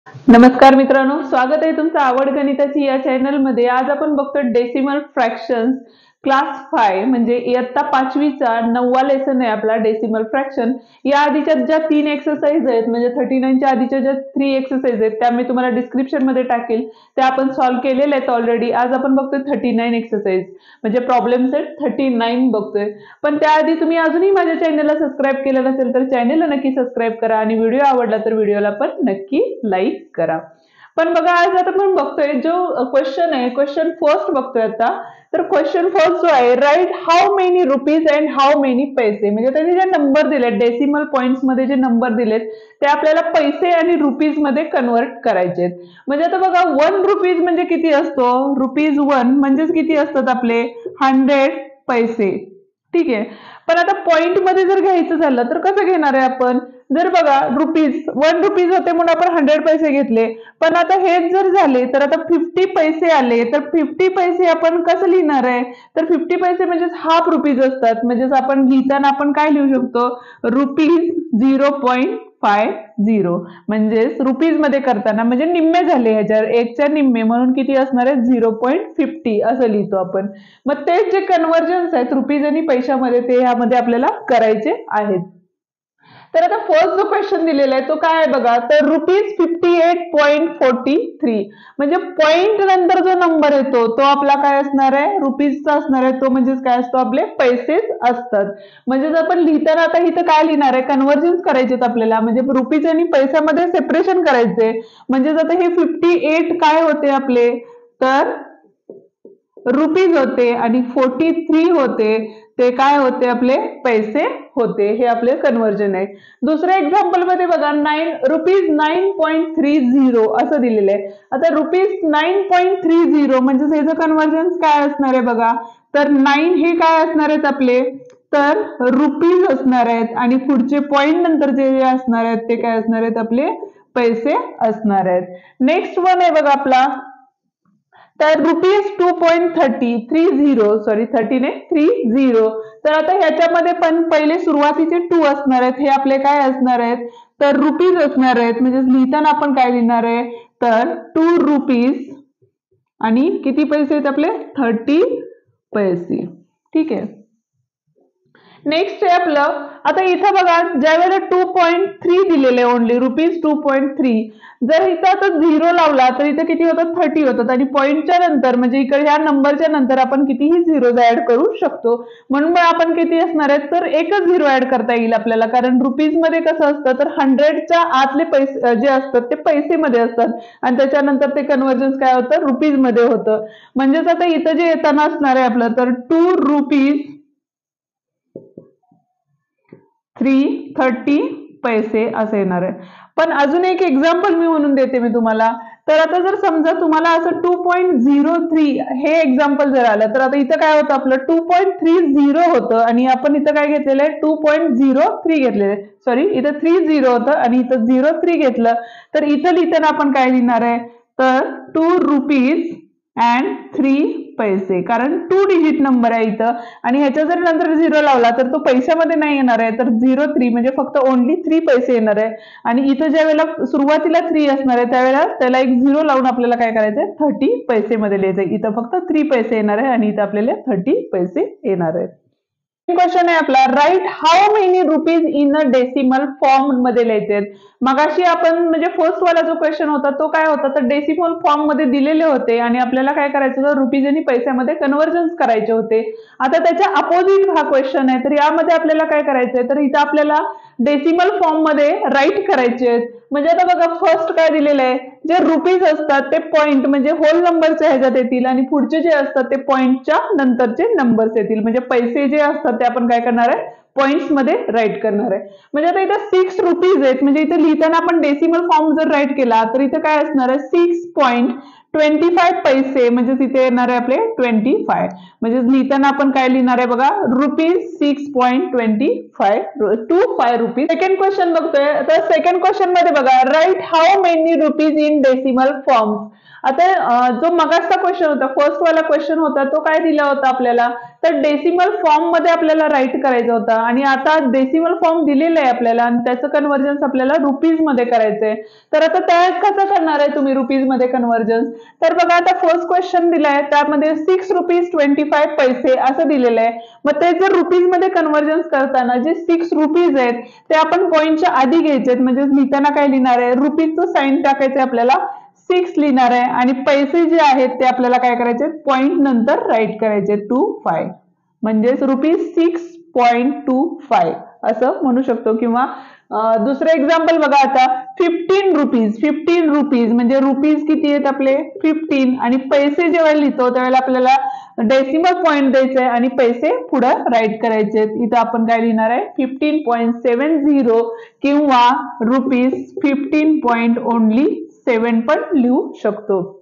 नमस्कार मित्रांनो, स्वागत आहे तुमचं आवड गणिताची या चॅनलमध्ये। आज आपण बघतो डेसिमल फ्रॅक्शन्स क्लास 5 म्हणजे इयत्ता 5वीचा 9वा लेसन आहे आपला डेसिमल फ्रॅक्शन। या आधीच्या ज्या 3 एक्सरसाइज आहेत म्हणजे 39 च्या आधीच्या ज्या 3 एक्सरसाइज आहेत त्या मी तुम्हाला डिस्क्रिप्शन मध्ये टाकेल, त्या आपण सॉल्व्ह केलेले आहेत ऑलरेडी। आज आपण बघतोय 39 एक्सरसाइज म्हणजे प्रॉब्लेम सेट 39 बघतोय। पण त्याआधी तुम्ही अजूनही माझ्या चॅनलला सबस्क्राइब केलं नसेल तर चॅनलला नक्की सबस्क्राइब करा आणि व्हिडिओ आवडला तर व्हिडिओला पण नक्की लाईक करा। पण बघा आज आता आपण बघतोय जो क्वेश्चन आहे, क्वेश्चन फर्स्ट बघतोय आता। तर क्वेश्चन फर्स्ट जो आहे, write how many rupees and how many पैसे, म्हणजे त्याचे जे नंबर दिलेत डेसिमल पॉइंट्स मध्ये जे नंबर दिलेत ते आपल्याला पैसे आणि रुपीज मध्ये कन्वर्ट करायचे। म्हणजे आता बघा 1 रुपीज म्हणजे किती असतो, रुपीज 1 म्हणजेच किती असतात आपले 100 पैसे, ठीक आहे। पण आता पॉइंट मध्ये जर घ्यायचं झालं तर कसं घेणार आहे आपण, जर बघा रुपीज 1 रुपीज होते म्हणून आपण 100 पैसे घेतले, पण आता हेच जर झाले तर आता 50 पैसे आले तर 50 पैसे आपण कसं लिहिणार आहे, तर 50 पैसे म्हणजे हाफ रुपीज असतात। म्हणजेच आपण लिहिताना आपण काय लिहू शकतो, रुपीज 0.50 म्हणजेच रुपीज मध्ये करताना म्हणजे निम्मे झाले, ह्याच्या एकच्या निम्मे म्हणून किती असणार आहे 0.50 असं लिहितो आपण। मग तेच जे कन्व्हर्जन्स आहेत रुपीज आणि पैशामध्ये ते यामध्ये आपल्याला करायचे आहेत। तर आता फर्स्ट जो क्वेश्चन दिलेला आहे तो काय आहे बघा, तर रुपीज 58.43 म्हणजे पॉइंट नंतर जो नंबर येतो तो आपला काय असणार आहे, रुपीजचा असणार आहे, तो म्हणजेच काय असतो आपले पैसेच असतात। म्हणजे जर आपण लिहिताना आता इथं काय लिहिणार आहे, कन्व्हर्जन्स करायचे आपल्याला, म्हणजे रुपीज आणि पैशामध्ये सेपरेशन करायचे। म्हणजे आता हे 58 काय होते आपले, तर रुपीज होते आणि 43 होते ते काय होते आपले पैसे होते, हे आपले कन्वर्जन आहे। दुसऱ्या एक्झाम्पल मध्ये बघा रुपीज 9.30 असं दिलेलं आहे। आता रुपीज 9.30 म्हणजे ह्याचं कन्वर्जन काय असणार आहे बघा, तर 9 हे काय असणार आहेत आपले, तर रुपीज असणार आहेत आणि पुढचे पॉइंट नंतर जे असणार आहेत ते काय असणार आहेत आपले पैसे असणार आहेत। नेक्स्ट वन आहे बघा आपला, तर रुपीज 2.30 सॉरी 30 ने 30, तर आता ह्याच्यामध्ये पण पहिले सुरुवातीचे 2 असणार आहेत, हे आपले काय असणार आहेत, तर रुपीज असणार आहेत। म्हणजे लिहिताना आपण काय लिहिणार आहे, तर 2 रुपीज आणि किती पैसे आहेत आपले 30 पैसे, ठीक आहे। नेक्स्ट आहे आपलं, आता इथं बघा ज्या वेळेला 2.3 दिलेले ओनली रुपीज 2.3, जर इथं आता 0 लावला तर इथं किती होतात 30 होतात आणि पॉइंटच्या नंतर म्हणजे इकडे ह्या नंबरच्या नंतर आपण कितीही झिरोज ऍड करू शकतो। म्हणून मग आपण किती असणार आहेत, तर एकच झिरो ऍड करता येईल आपल्याला, कारण रुपीज मध्ये कसं असतं तर 100च्या आतले पैसे जे असतात ते पैसे मध्ये असतात आणि त्याच्यानंतर ते कन्व्हर्जन्स काय होतं रुपीज मध्ये होतं। म्हणजेच आता इथं जे येताना असणार आहे आपलं, तर 2 रुपीज 330 पैसे असं येणार आहे। पण अजून एक एक्झाम्पल मी म्हणून देते मी तुम्हाला, तर आता जर समजा तुम्हाला असं 2.03 हे एक्झाम्पल जर आलं तर आता इथं काय होतं आपलं 2.30 होतं आणि आपण इथं काय घेतलेलं आहे 2.03 घेतलेलं आहे, सॉरी इथं 30 होतं आणि इथं 03 घेतलं, तर इथं लिहिताना आपण काय लिहिणार आहे, तर 2 रुपीज अँड 3 पैसे, कारण 2 डिजिट नंबर आहे इथं आणि ह्याच्या जर नंतर 0 लावला तर तो पैशामध्ये नाही येणार आहे, तर 03 म्हणजे फक्त ओनली 3 पैसे येणार आहे। आणि इथं ज्या वेळेला सुरुवातीला 3 असणार आहे त्यावेळेला त्याला एक 0 लावून आपल्याला काय करायचंय 30 पैसे मध्ये लिहायचंय। इथं फक्त 3 पैसे येणार आहे आणि इथं आपल्याला 30 पैसे येणार आहेत। क्वेश्चन आहे आपला, write how many rupees in a decimal form मध्ये लिहायचे। मगाशी आपण म्हणजे फर्स्ट वाला जो क्वेश्चन होता तो काय होता, तर डेसिमल फॉर्म मध्ये दिलेले होते आणि आपल्याला काय करायचं होतं रुपीज आणि पैशामध्ये कन्व्हर्जन्स करायचे होते। आता त्याच्या अपोजिट हा क्वेश्चन आहे, तर यामध्ये आपल्याला काय करायचंय, तर इथं आपल्याला डेसिमल फॉर्म मध्ये राईट करायचे आहेत। म्हणजे आता बघा फर्स्ट काय दिलेलं आहे, जे रुपीज असतात ते पॉइंट म्हणजे होल नंबरच्या ह्याच्यात येतील आणि पुढचे जे असतात ते पॉइंटच्या नंतरचे नंबर्स येतील। म्हणजे पैसे जे असतात ते आपण काय करणार आहे पॉइंट्स मध्ये राईट करणार आहे। म्हणजे आता इथं 6 रुपीज आहेत, म्हणजे इथे लिहिताना आपण डेसिमल फॉर्म जर राईट केला तर इथं काय असणार आहे 25 पैसे म्हणजे तिथे येणार आहे आपले 25, म्हणजे लिहिताना आपण काय लिहिणार आहे बघा, ₹6.25 रुपीज. सेकंड क्वेश्चन बघतोय. तर सेकंड क्वेश्चन मध्ये बघा, write how many rupees in decimal forms. आता जो मगाचा क्वेश्चन होता, फर्स्ट वाला क्वेश्चन होता, तो काय दिला होता आपल्याला, तर डेसिमल फॉर्म मध्ये आपल्याला राईट करायचं होतं. आणि आता डेसिमल फॉर्म दिलेलं आहे आपल्याला आणि त्याचं कन्व्हर्जन्स आपल्याला रुपीज मध्ये करायचंय. तर आता त्या कसं करणार आहे तुम्ही रुपीज मध्ये कन्व्हर्जन्स. तर बघा, आता फर्स्ट क्वेश्चन दिलाय त्यामध्ये ₹6.25 असं दिलेलं आहे. मग ते जर रुपीज मध्ये कन्व्हर्जन्स करताना जे ₹6 आहेत ते आपण पॉईंटच्या आधी घ्यायचे, म्हणजे लिहिताना काय लिहिणार आहे, रुपीजचं साईन टाकायचं आपल्याला, 6 लिहिणार आहे आणि पैसे जे आहेत ते आपल्याला काय करायचे, पॉईंट नंतर राईट करायचे 25, म्हणजेच ₹6.25 असं म्हणू शकतो. किंवा दुसरं एक्झाम्पल बघा, आता 15 रुपीज म्हणजे रुपीज किती आहेत आपले 15, आणि पैसे जेव्हा लिहितो त्यावेळेला आपल्याला डेसिमल पॉईंट द्यायचे आणि पैसे पुढे राईट करायचे. इथं आपण काय लिहिणार आहे, 15.70 किंवा ₹15.7 पण लिहू शकतो.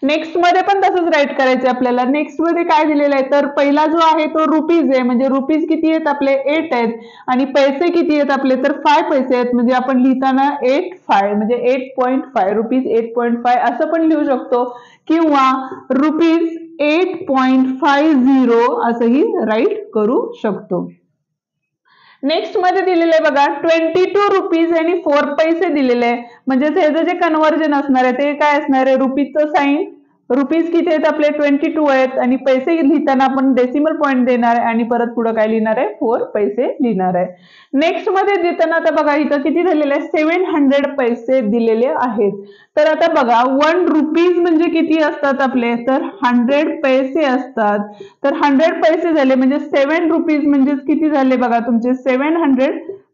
नेक्स्ट मध्ये पण तसंच राईट करायचं आपल्याला. नेक्स्ट मध्ये काय दिलेलं आहे, तर पहिला जो आहे तो रुपीज आहे, म्हणजे रुपीज किती आहेत आपले 8 आहेत, आणि पैसे किती आहेत आपले, तर 5 पैसे आहेत, म्हणजे आपण लिहिताना 85 म्हणजे 8.5 रुपीज 8.5 असं पण लिहू शकतो, किंवा ₹8.50 असंही राईट करू शकतो. नेक्स्ट मध्ये दिलेलं आहे बघा, 22 रुपीज आणि 4 पैसे दिलेले आहे, म्हणजे ह्याचं जे कन्व्हर्जन असणार आहे ते काय असणार आहे, रुपीजचं साईन, रुपीज किती आहेत आपले 22 आहेत, आणि पैसे लिहिताना आपण डेसिमल पॉईंट देणार आहे आणि परत पुढे काय लिहिणार आहे, 4 पैसे लिहिणार आहे. नेक्स्ट मध्ये देताना आता बघा इथं किती दिलेले आहे, 700 पैसे दिलेले आहेत. तर आता बघा 1 रुपीज म्हणजे किती असतात आपले, तर 100 पैसे असतात. तर 100 पैसे झाले म्हणजे 7 रुपीज म्हणजे किती झाले बघा तुमचे 700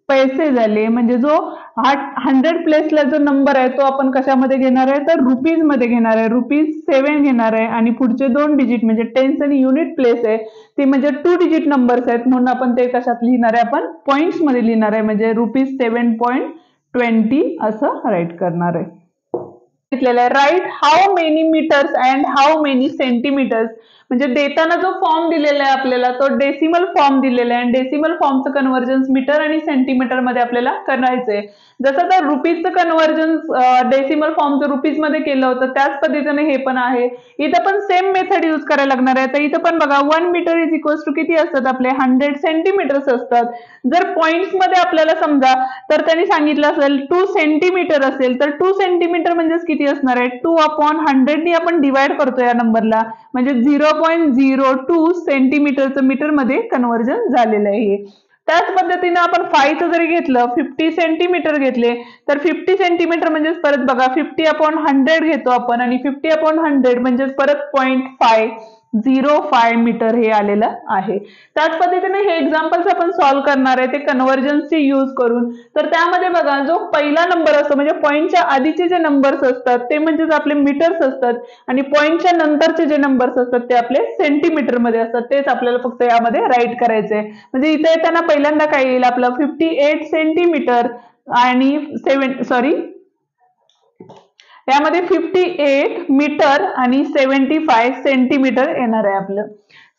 पैसे झाले. म्हणजे जो 100 प्लेसला जो नंबर आहे तो आपण कशामध्ये घेणार आहे, तर रुपीज मध्ये घेणार आहे. ₹7 घेणार आहे आणि पुढचे 2 डिजिट म्हणजे टेन्स आणि युनिट प्लेस आहे ते म्हणजे 2 डिजिट नंबर्स आहेत, म्हणून आपण ते कशात लिहिणार आहे, आपण पॉइंट्स मध्ये लिहिणार आहे, म्हणजे ₹7.20 असं राईट करणार आहे. Write how many metres and how many centimetres, म्हणजे देताना जो फॉर्म दिलेला आहे आपल्याला तो डेसिमल फॉर्म दिलेला आहे आणि डेसिमल फॉर्मचं कन्व्हर्जन्स मीटर आणि सेंटीमीटर मध्ये आपल्याला करायचंय. जसं तर रुपीजचं कन्व्हर्जन्स डेसिमल फॉर्मचं रुपीज मध्ये केलं होतं त्याच पद्धतीने हे पण आहे. इथं पण सेम मेथड यूज करायला लागणार आहे. तर इथं पण बघा 1 मीटर इज इक्वल्स टू किती असतात आपले 100 सेंटीमीटर्स असतात. जर पॉइंट्स मध्ये आपल्याला समजा तर त्यांनी सांगितलं असेल 2 सेंटीमीटर असेल तर 2 सेंटीमीटर म्हणजेच किती असणार आहे, 2/100 नी आपण डिवाइड करतो या नंबरला, म्हणजे 0.02 सेंटीमीटरचं मीटर मध्ये कन्व्हर्जन झालेलं आहे. त्याच पद्धतीने आपण 5 जरी घेतलं 50 सेंटीमीटर घेतले तर 50 सेंटीमीटर म्हणजे परत बघा 50/100 घेतो आपण आणि 50/100 म्हणजे परत 0.05 मीटर हे आलेलं आहे. त्याच पद्धतीने हे एक्झाम्पल्स आपण सॉल्व्ह करणार आहे ते कन्व्हर्जन्सचे यूज करून. तर त्यामध्ये बघा जो पहिला नंबर असतो म्हणजे पॉईंटच्या आधीचे जे नंबर्स असतात ते म्हणजे आपले मीटर्स असतात आणि पॉईंटच्या नंतरचे जे नंबर्स असतात ते आपले सेंटीमीटर मध्ये असतात. तेच आपल्याला फक्त यामध्ये राईट करायचंय. म्हणजे इथे येताना पहिल्यांदा काय येईल आपलं 58 सेंटीमीटर आणि यामध्ये 58 मीटर आणि 75 सेंटीमीटर येणार आहे आपलं.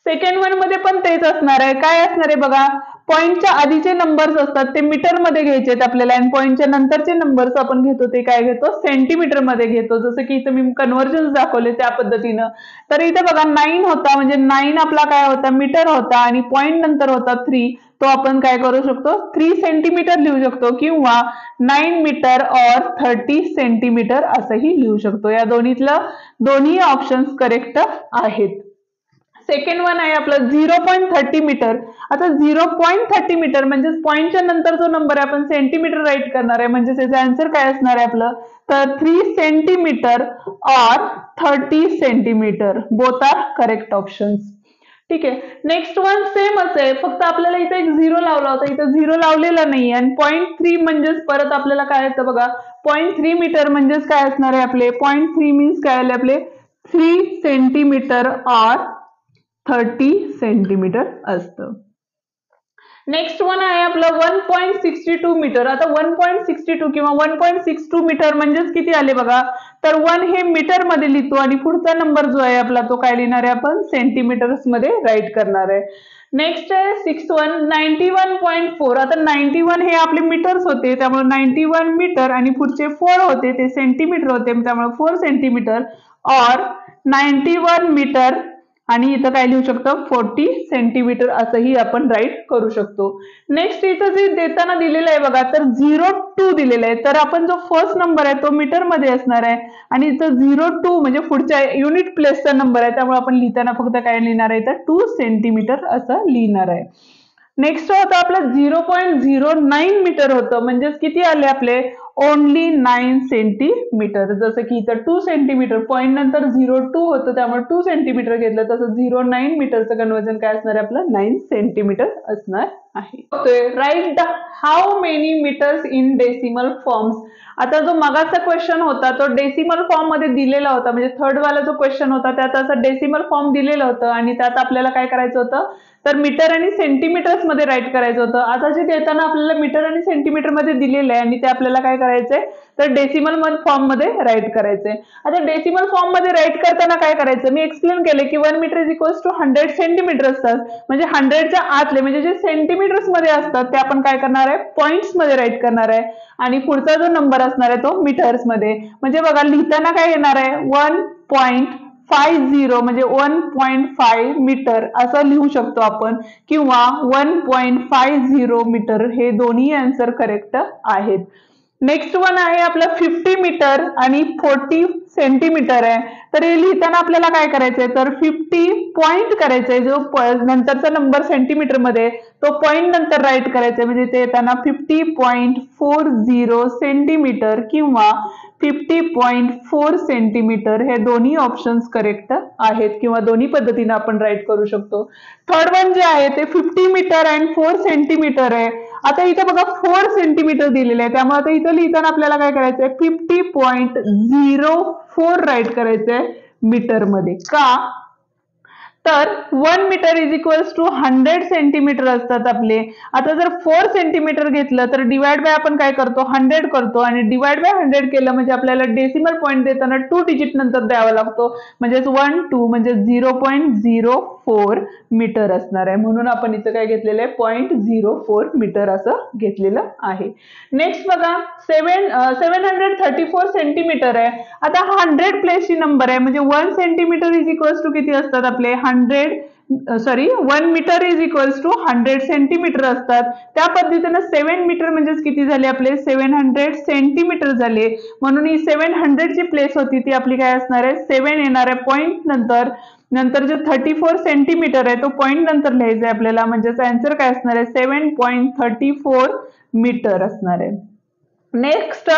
सेकंड वन मध्ये पण तेच असणार आहे. काय असणार आहे बघा, पॉईंटच्या आधीचे नंबर्स असतात ते मीटर मध्ये घ्यायचे आपल्याला आणि पॉईंटच्या नंतरचे नंबर्स आपण घेतो ते काय घेतो, सेंटीमीटर मध्ये घेतो. जसं की इथं मी कन्व्हर्जन्स दाखवले त्या पद्धतीनं. तर इथे बघा 9 होता म्हणजे 9 आपला काय होता, मीटर होता आणि पॉईंट नंतर होता 3, तो आपण काय करू शकतो 3 सेंटीमीटर लिहू शकतो किंवा 9 मीटर और 30 सेंटीमीटर असंही लिहू शकतो. या दोन्ही ऑप्शन्स करेक्ट आहेत. सेकंड वन आहे आपलं 0.30 मीटर. आता 0.30 मीटर म्हणजे पॉईंटच्या नंतर जो नंबर आहे आपण सेंटीमीटर राईट करणार आहे, म्हणजे त्याचं आन्सर काय असणार आहे आपलं, तर 3 सेंटीमीटर और 30 centimetre. Both are correct options. ठीक आहे. नेक्स्ट वन सेमच आहे, फक्त आपल्याला इथे एक 0 लावला होता, इथं 0 लावलेला नाही. आणि 0.3 म्हणजेच परत आपल्याला काय येतं बघा, 0.3 मीटर म्हणजेच काय असणार आहे आपले 0.3 मीन्स काय आले आपले 3 सेंटीमीटर और 30 सेंटीमीटर असतं. नेक्स्ट वन आहे आपलं 1.62 मीटर. आता 1.62 किंवा 1.62 मीटर म्हणजेच किती आले बघा, तर 1 हे मीटर मध्ये लिहितो आणि पुढचा नंबर जो आहे आपला तो काय लिहिणार आहे आपण सेंटीमीटर्स मध्ये राईट करणार आहे. नेक्स्ट आहे 6 91.4. आता 91 हे आपले मीटर्स होते त्यामुळे 91 मीटर आणि पुढचे 4 होते ते सेंटीमीटर होते त्यामुळे 4 सेंटीमीटर और 91 मीटर आणि इथं काय लिहू शकतो 40 सेंटीमीटर असंही आपण राईट करू शकतो. नेक्स्ट इथं जे देताना दिलेलं आहे बघा तर 02 दिलेलं आहे तर आपण जो फर्स्ट नंबर आहे तो मीटर मध्ये असणार आहे आणि इथं 02 म्हणजे पुढच्या युनिट प्लेसचा नंबर आहे त्यामुळे आपण लिहिताना फक्त काय लिहिणार आहे तर 2 सेंटीमीटर असं लिहिणार आहे. नेक्स्ट होतं आपलं 0.09 मीटर होतं म्हणजेच किती आले आपले ओनली 9 सेंटीमीटर. जसं की इथं 2 सेंटीमीटर पॉईंट नंतर 02 होतं त्यामुळे 2 सेंटीमीटर घेतलं तसं 09 मीटरचं कन्वर्जन काय असणार आहे आपलं 9 सेंटीमीटर असणार आहे. Write the how many metres in decimal forms. आता जो मगाचा क्वेश्चन होता तो डेसिमल फॉर्म मध्ये दिलेला होता म्हणजे थर्ड वाला जो क्वेश्चन होता त्यात असं डेसिमल फॉर्म दिलेलं होतं आणि त्यात आपल्याला काय करायचं होतं तर मीटर आणि सेंटीमीटर्स मध्ये राईट करायचं होतं. आता जे देताना आपल्याला मीटर आणि सेंटीमीटर मध्ये दिलेलं आहे आणि ते आपल्याला काय करायचंय तर डेसिमल फॉर्म मध्ये राईट करायचंय. आता डेसिमल फॉर्म मध्ये राईट करताना काय करायचं मी एक्सप्लेन केले की 1 metre is equals to 100 centimetre असतात म्हणजे 100च्या आतले म्हणजे जे सेंटीमीटर्स मध्ये असतात ते आपण काय करणार आहे पॉइंट्स मध्ये राईट करणार आहे आणि पुढचा जो नंबर असणार आहे तो मीटर्स मध्ये. म्हणजे बघा लिहिताना काय येणार आहे 1.50 म्हणजे 1.5 मीटर असं लिहू शकतो आपण किंवा 1.50 मीटर हे दोन्ही आन्सर करेक्ट आहेत. नेक्स्ट वन आहे आपलं 50 मीटर आणि 40 सेंटीमीटर आहे तर हे लिहिताना आपल्याला काय करायचंय तर 50 पॉइंट करायचंय जो नंतरचा नंबर सेंटीमीटर मध्ये तो पॉइंट नंतर राईट करायचंय म्हणजे ते येताना 50.40 सेंटीमीटर किंवा 50.4 सेंटीमीटर हे दोन्ही ऑप्शन्स करेक्ट आहेत किंवा दोन्ही पद्धतीने आपण राईट करू शकतो. थर्ड वन जे आहे ते 50 मीटर अँड 4 सेंटीमीटर आहे. आता इथे बघा 4 सेंटीमीटर दिलेले आहे त्यामुळे आता इथं लिहिताना आपल्याला काय करायचंय 50.04 राईट करायचंय मीटर मध्ये का तर 1 metre is equals to 100 centimetre असतात आपले. आता जर 4 सेंटीमीटर घेतलं तर डिवाइड बाय आपण काय करतो 100 करतो आणि डिवाइड बाय 100 केलं म्हणजे आपल्याला डेसिमल पॉईंट देताना 2 डिजिट नंतर द्यावा लागतो म्हणजेच 1 2 म्हणजे 0.04 मीटर असणार आहे म्हणून आपण इथं काय घेतलेलं आहे 0.04 मीटर असं घेतलेलं आहे. नेक्स्ट बघा 734 सेंटीमीटर आहे. आता 100 प्लेसची नंबर आहे म्हणजे 1 सेंटीमीटर इज इक्वल्स टू किती असतात आपले 1 metre is equals to 100 centimetre असतात. त्या पद्धतीने 7 मीटर म्हणजे किती झाले आपले 700 सेंटीमीटर झाले म्हणून ही 700 ची प्लेस होती ती आपली काय असणार आहे 7 येणार आहे पॉइंट नंतर जो 34 सेंटीमीटर आहे तो पॉइंट नंतर लिहायचा आहे आपल्याला म्हणजे आन्सर काय असणार आहे 7.34 मीटर असणार आहे. नेक्स्ट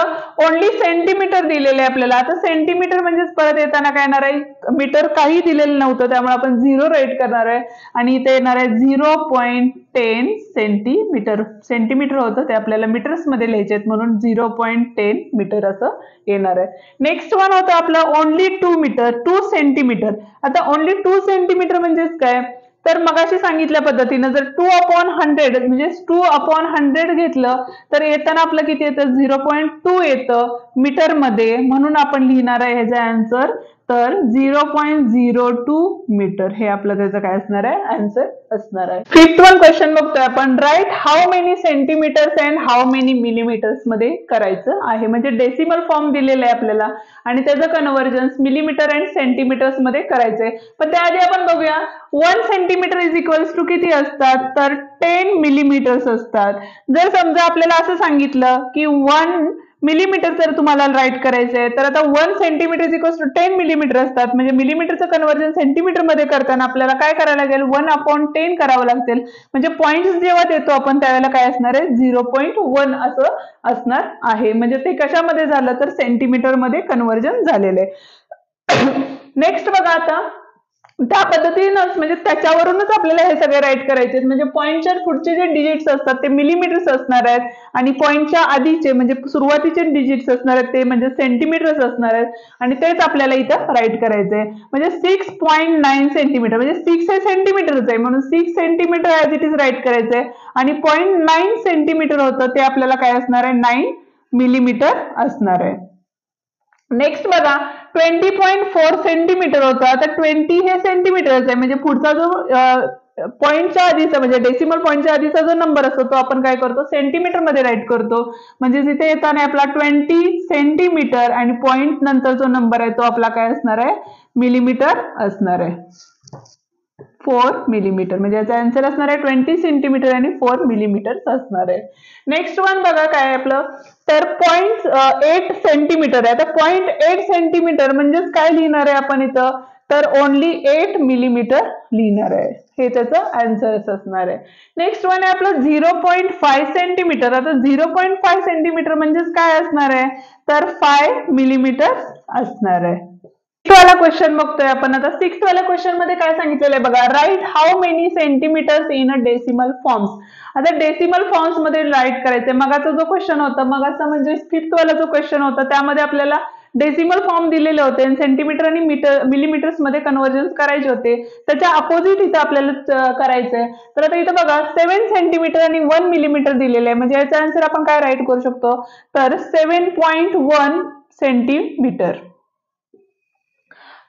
ओनली सेंटीमीटर दिलेले आहे आपल्याला. आता सेंटीमीटर म्हणजे परत येताना काय येणार आहे मीटर काही दिलेलं नव्हतं त्यामुळे आपण 0 राईट करणार आहे आणि इथे येणार आहे 0.10 सेंटीमीटर. सेंटीमीटर होतं ते आपल्याला मीटर्स मध्ये लिहायचे आहेत म्हणून 0.10 मीटर असं येणार आहे. नेक्स्ट वन होतं आपलं ओनली 2 मीटर 2 सेंटीमीटर. आता ओनली 2 सेंटीमीटर म्हणजेच काय तर मगाशी सांगितल्या पद्धतीने जर 2/100 म्हणजे 2/100 घेतलं तर येताना आपलं किती येतं 0.2 येतं मीटर मध्ये म्हणून आपण लिहिणार आहे ह्याचा आन्सर तर 0.02 मीटर हे आपलं त्याचं काय असणार आहे आन्सर असणार आहे. फिफ्थ वन क्वेश्चन बघतोय आपण write how many centimetres and how many millimetres मध्ये करायचं आहे म्हणजे डेसिमल फॉर्म दिलेला आहे आपल्याला आणि त्याचं कन्व्हर्जन्स मिलीमीटर अँड सेंटीमीटर्स मध्ये करायचंय. पण त्याआधी आपण बघूया 1 सेंटीमीटर इज इक्वल्स टू किती असतात तर 10 मिलीमीटर्स असतात. जर समजा आपल्याला असं सांगितलं की 1 मिलीमीटर जर तुम्हाला राईट करायचं आहे तर आता 1 centimetre is equals to 10 millimetre असतात म्हणजे मिलीमीटरचं कन्व्हर्जन सेंटीमीटर मध्ये करताना आपल्याला काय करायला लागेल 1/10 करावं लागेल म्हणजे पॉईंट जेव्हा देतो आपण त्यावेळेला काय असणार आहे 0.1 असं असणार आहे म्हणजे ते कशामध्ये झालं तर सेंटीमीटर मध्ये कन्व्हर्जन झालेलं आहे. नेक्स्ट बघा आता त्या पद्धतीनंच म्हणजे त्याच्यावरूनच आपल्याला हे सगळे राईट करायचे म्हणजे पॉईंटच्या पुढचे जे डिजिट्स असतात ते मिलीमीटर्स असणार आहेत आणि पॉईंटच्या आधीचे म्हणजे सुरुवातीचे डिजिट्स असणार आहेत ते म्हणजे सेंटीमीटर्स असणार आहेत आणि तेच आपल्याला इथं राईट करायचंय म्हणजे 6.9 सेंटीमीटर म्हणजे 6 हे सेंटीमीटरच आहे म्हणून 6 centimetre as it is write करायचंय आणि 0.9 सेंटीमीटर होतं ते आपल्याला काय असणार आहे 9 मिलीमीटर असणार आहे. नेक्स्ट बघा 20.4 सेंटीमीटर होतं. आता 20 हे सेंटीमीटरच आहे, म्हणजे पुढचा जो पॉईंटच्या आधीचा म्हणजे डेसिमल पॉईंटच्या आधीचा जो नंबर असतो तो आपण काय करतो सेंटीमीटर मध्ये राईट करतो. म्हणजे इथे येताना आपला 20 सेंटीमीटर आणि पॉईंट नंतर जो नंबर आहे तो आपला काय असणार आहे मिलीमीटर असणार आहे. 4 मिलीमीटर म्हणजे याचा आन्सर असणार आहे 20 सेंटीमीटर आणि 4 मिलीमीटर असणार आहे. नेक्स्ट वन बघा काय आहे आपलं तर 0.8 सेंटीमीटर आहे. आता 0.8 सेंटीमीटर म्हणजेच काय लिहिणार आहे आपण इथं तर ओनली 8 मिलीमीटर लिहिणार आहे. हे त्याचं आन्सर असणार आहे. नेक्स्ट वन आहे आपलं 0.5 सेंटीमीटर. आता 0.5 सेंटीमीटर म्हणजेच काय असणार आहे तर 5 मिलीमीटर असणार आहे. वाला क्वेश्चन बघतोय आपण आता. 6th वाल्या क्वेश्चन मध्ये काय सांगितलेलं आहे बघा write how many centimetres in a decimal forms. आता डेसिमल फॉर्म्स मध्ये राईट करायचंय. मगाचा जो क्वेश्चन होता मगाचा म्हणजे 5th वाला जो क्वेश्चन होता त्यामध्ये आपल्याला डेसिमल फॉर्म दिलेले होते आणि सेंटीमीटर आणि मिलीमीटर्स मध्ये कन्व्हर्जन्स करायचे होते. त्याच्या अपोजिट इथं आपल्याला करायचंय. तर आता इथं बघा 7 सेंटीमीटर आणि 1 मिलीमीटर दिलेले आहे. म्हणजे याचा आन्सर आपण काय राईट करू शकतो तर 7.1 सेंटीमीटर.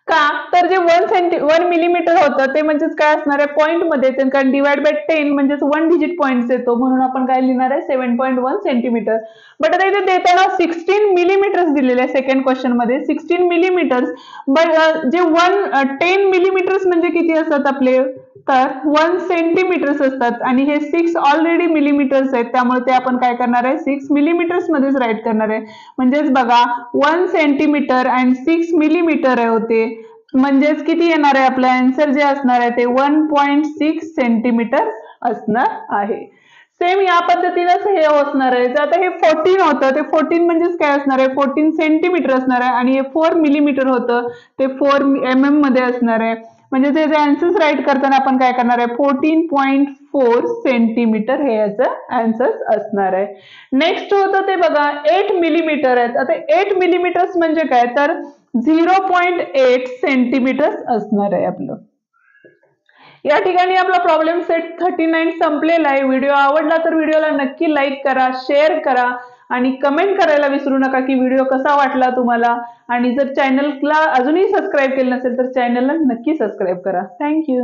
का तर जे 1 मिलीमीटर होतं ते म्हणजेच काय असणार आहे पॉईंट मध्ये येते कारण डिवाइड बाय 10 म्हणजेच 1 डिजिट पॉईंट येतो म्हणून आपण काय लिहिणार आहे 7.1 सेंटीमीटर. बट आता इथे देताना 16 मिलीमीटर्स दिलेले आहे सेकंड क्वेश्चन मध्ये 16 मिलीमीटर्स. बट जे 10 मिलीमीटर्स म्हणजे किती असतात आपले तर 1 सेंटीमीटर्स असतात आणि हे 6 ऑलरेडी मिलीमीटर्स आहेत त्यामुळे ते आपण काय करणार आहे 6 मिलीमीटर्स मध्येच राईट करणार आहे. म्हणजेच बघा 1 सेंटीमीटर अँड 6 मिलीमीटर आहे होते म्हणजेच किती येणार आहे आपलं आन्सर जे असणार आहे ते 1.6 सेंटीमीटर असणार आहे. सेम या पद्धतीनेच हे असणार आहे. आता हे 14 होतं ते 14 म्हणजेच काय असणार आहे 14 सेंटीमीटर असणार आहे आणि हे 4 मिलीमीटर होतं ते 4 mm मध्ये असणार आहे. म्हणजे त्याचे आन्सर्स राईट करताना आपण काय करणार आहे 14.4 सेंटीमीटर हे याचं आन्सर्स असणार आहे. नेक्स्ट होतं ते बघा 8 मिलीमीटर आहेत. आता 8 मिलीमीटर्स म्हणजे काय तर 0.8 सेंटीमीटर असणार आहे आपलं. या ठिकाणी आपला प्रॉब्लेम सेट 39 संपलेला आहे. व्हिडिओ आवडला तर व्हिडिओला नक्की लाईक करा, शेअर करा आणि कमेंट करायला विसरू नका की व्हिडिओ कसा वाटला तुम्हाला. आणि जर चॅनलला अजूनही सबस्क्राईब केलं नसेल तर चॅनलला नक्की सबस्क्राईब करा. थँक्यू.